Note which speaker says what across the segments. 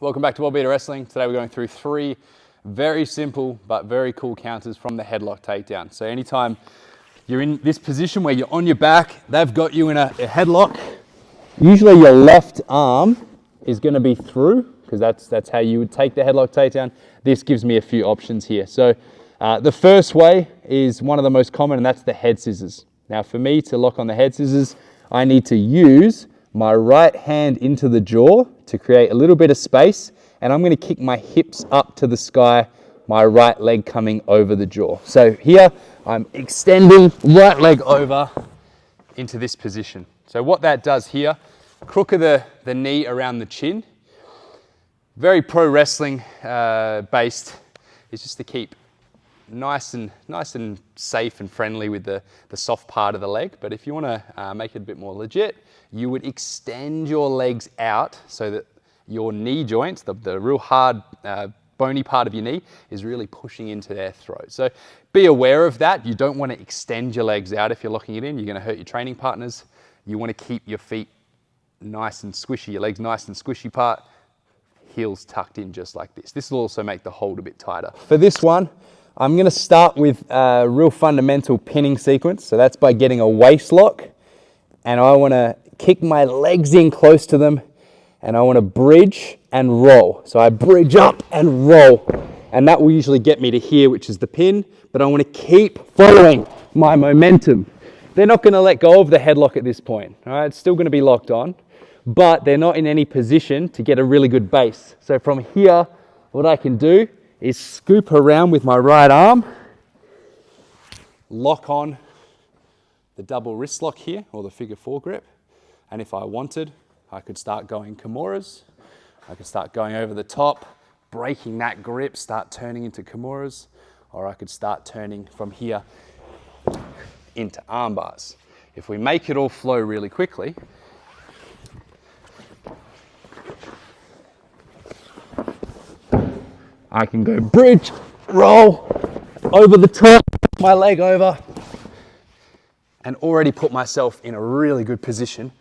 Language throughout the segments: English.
Speaker 1: Welcome back to BEATER Wrestling. Today we're going through 3 very simple but very cool counters from the headlock takedown. So anytime you're in this position where you're on your back, they've got you in a headlock, usually your left arm is going to be through, because that's how you would take the headlock takedown. This gives me a few options here. So the first way is one of the most common, and that's the head scissors. Now for me to lock on the head scissors, I need to use my right hand into the jaw to create a little bit of space, and I'm going to kick my hips up to the sky, my right leg coming over the jaw. So here I'm extending right leg over into this position. So what that does here, crook of the knee around the chin, very pro wrestling based, is just to keep nice and safe and friendly with the soft part of the leg. But if you want to make it a bit more legit, you would extend your legs out so that your knee joints, the real hard bony part of your knee, is really pushing into their throat. So be aware of that. You don't want to extend your legs out if you're locking it in. You're going to hurt your training partners. You want to keep your feet nice and squishy, your legs nice and squishy part, heels tucked in just like this. This will also make the hold a bit tighter. For this one, I'm going to start with a real fundamental pinning sequence. So that's by getting a waist lock, and I want to kick my legs in close to them, and I want to bridge and roll. So I bridge up and roll, and that will usually get me to here, which is the pin, but I want to keep following my momentum. They're not going to let go of the headlock at this point. All right, it's still going to be locked on, but they're not in any position to get a really good base. So from here, what I can do is scoop around with my right arm, lock on the double wrist lock here, or the figure 4 grip. And if I wanted, I could start going Kimuras. I could start going over the top, breaking that grip, start turning into Kimuras, or I could start turning from here into arm bars. If we make it all flow really quickly, I can go bridge, roll, over the top, my leg over, and already put myself in a really good position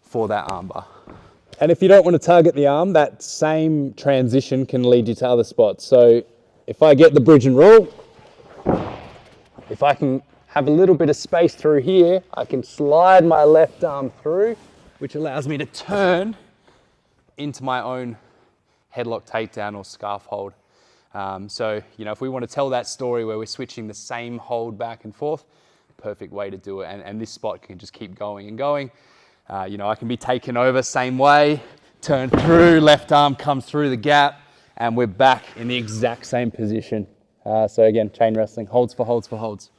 Speaker 1: for that armbar. And if you don't want to target the arm, that same transition can lead you to other spots. So if I get the bridge and roll, if I can have a little bit of space through here, I can slide my left arm through, which allows me to turn into my own headlock takedown or scarf hold. So, if we want to tell that story where we're switching the same hold back and forth, perfect way to do it. And this spot can just keep going and going. I can be taken over same way, turn through, left arm comes through the gap, and we're back in the exact same position. So again, chain wrestling, holds for holds for holds.